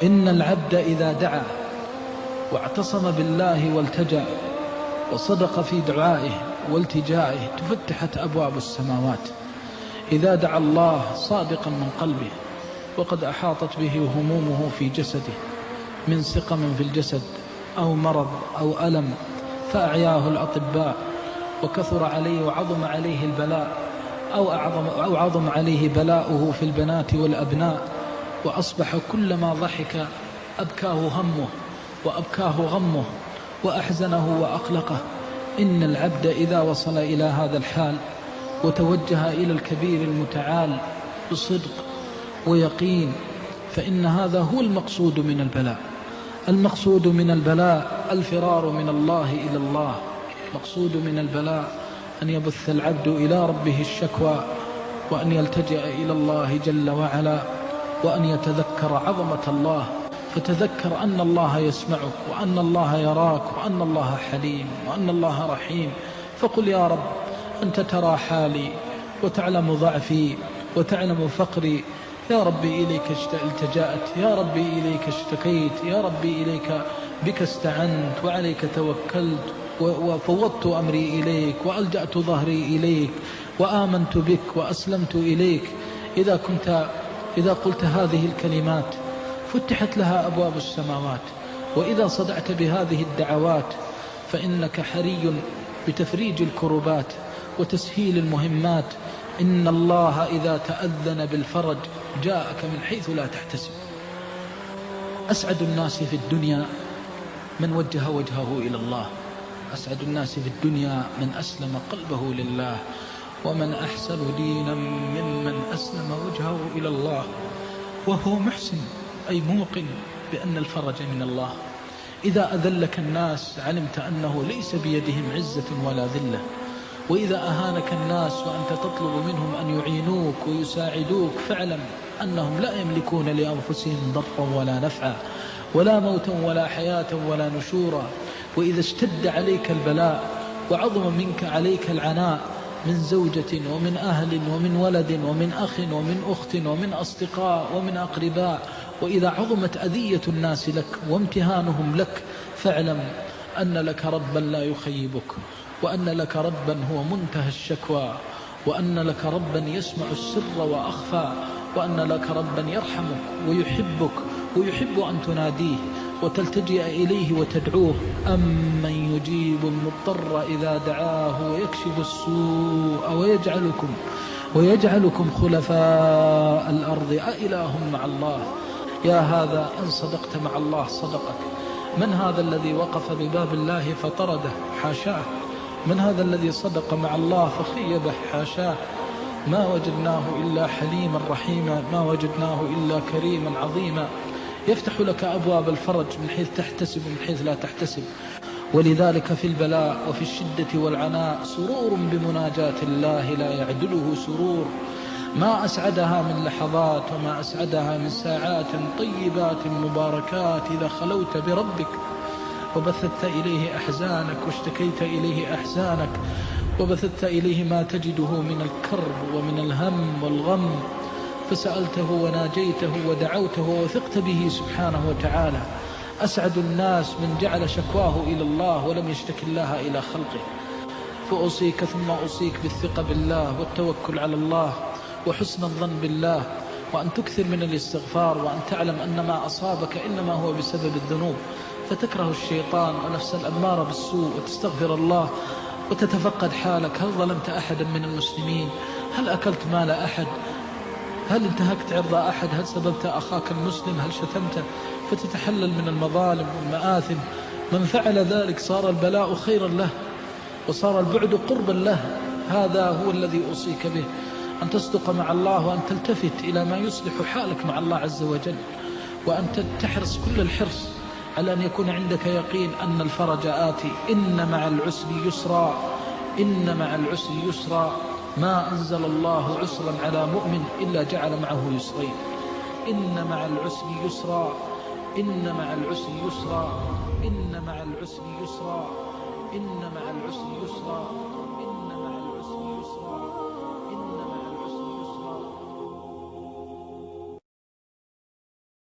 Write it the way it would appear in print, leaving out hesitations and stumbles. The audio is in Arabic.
إن العبد إذا دعا واعتصم بالله والتجأ وصدق في دعائه والتجائه تفتحت أبواب السماوات. إذا دعا الله صادقا من قلبه وقد أحاطت به همومه في جسده من سقم في الجسد أو مرض أو ألم فأعياه الأطباء وكثر عليه وعظم عليه البلاء أو عظم عليه بلاؤه في البنات والأبناء، وأصبح كلما ضحك أبكاه همه وأبكاه غمه وأحزنه وأقلقه. إن العبد إذا وصل إلى هذا الحال وتوجه إلى الكبير المتعال بصدق ويقين فإن هذا هو المقصود من البلاء. المقصود من البلاء الفرار من الله إلى الله. مقصود من البلاء أن يبث العبد إلى ربه الشكوى وأن يلتجئ إلى الله جل وعلا وأن يتذكر عظمة الله، فتذكر أن الله يسمعك وأن الله يراك وأن الله حليم وأن الله رحيم. فقل يا رب أنت ترى حالي وتعلم ضعفي وتعلم فقري، يا ربي إليك التجأت، يا ربي إليك اشتكيت، يا ربي إليك بك استعنت وعليك توكلت وفوضت أمري إليك وألجأت ظهري إليك وآمنت بك وأسلمت إليك. إذا قلت هذه الكلمات فتحت لها أبواب السماوات. وإذا صدعت بهذه الدعوات فإنك حري بتفريج الكربات وتسهيل المهمات. إن الله إذا تأذن بالفرج جاءك من حيث لا تحتسب. أسعد الناس في الدنيا من وجه وجهه إلى الله، أسعد الناس في الدنيا من أسلم قلبه لله، ومن أحسن دينا ممن أسلم وجهه إلى الله وهو محسن، أي موقن بأن الفرج من الله. إذا أذلك الناس علمت أنه ليس بيدهم عزة ولا ذلة، وإذا أهانك الناس وأنت تطلب منهم أن يعينوك ويساعدوك فاعلم أنهم لا يملكون لأنفسهم ضرا ولا نفعا ولا موتا ولا حياة ولا نشورا. وإذا اشتد عليك البلاء وعظم منك عليك العناء من زوجة ومن أهل ومن ولد ومن أخ ومن أخت ومن أصدقاء ومن أقرباء، وإذا عظمت أذية الناس لك وامتهانهم لك فاعلم أن لك ربا لا يخيبك، وأن لك ربا هو منتهى الشكوى، وأن لك ربا يسمع السر وأخفى، وأن لك ربا يرحمك ويحبك ويحب أن تناديه وتلتجئ إليه وتدعوه. أمن يجيب المضطر إذا دعاه ويكشف السوء ويجعلكم خلفاء الأرض أإله مع الله. يا هذا إن صدقت مع الله صدقك. من هذا الذي وقف بباب الله فطرده؟ حاشاه. من هذا الذي صدق مع الله فخيبه؟ حاشاه. ما وجدناه إلا حليما رحيما، ما وجدناه إلا كريما عظيما، يفتح لك أبواب الفرج من حيث تحتسب ومن حيث لا تحتسب. ولذلك في البلاء وفي الشدة والعناء سرور بمناجاة الله لا يعدله سرور، ما أسعدها من لحظات وما أسعدها من ساعات طيبات مباركات إذا خلوت بربك وبثت إليه أحزانك واشتكيت إليه أحزانك وبثت إليه ما تجده من الكرب ومن الهم والغم، فسألته وناجيته ودعوته ووثقت به سبحانه وتعالى. أسعد الناس من جعل شكواه إلى الله ولم يشتكي الله إلى خلقه. فأوصيك ثم أوصيك بالثقة بالله والتوكل على الله وحسن الظن بالله، وأن تكثر من الاستغفار، وأن تعلم أن ما أصابك إنما هو بسبب الذنوب، فتكره الشيطان ونفس الأمارة بالسوء وتستغفر الله وتتفقد حالك. هل ظلمت أحدا من المسلمين؟ هل أكلت مال أحد؟ هل انتهكت عرض أحد؟ هل سببت أخاك المسلم؟ هل شتمته؟ فتتحلل من المظالم والمآثم. من فعل ذلك صار البلاء خيرا له وصار البعد قربا له. هذا هو الذي أوصيك به، أن تصدق مع الله وأن تلتفت إلى ما يصلح حالك مع الله عز وجل، وأن تحرص كل الحرص على أن يكون عندك يقين أن الفرج آتي. إن مع العسر يسرا، إن مع العسر يسرا. ما أنزل الله عسرا على مؤمن إلا جعل معه يسرين. إن مع العسر يسرا، إن مع العسر يسرا، إن مع العسر يسرا، إن مع العسر يسرا.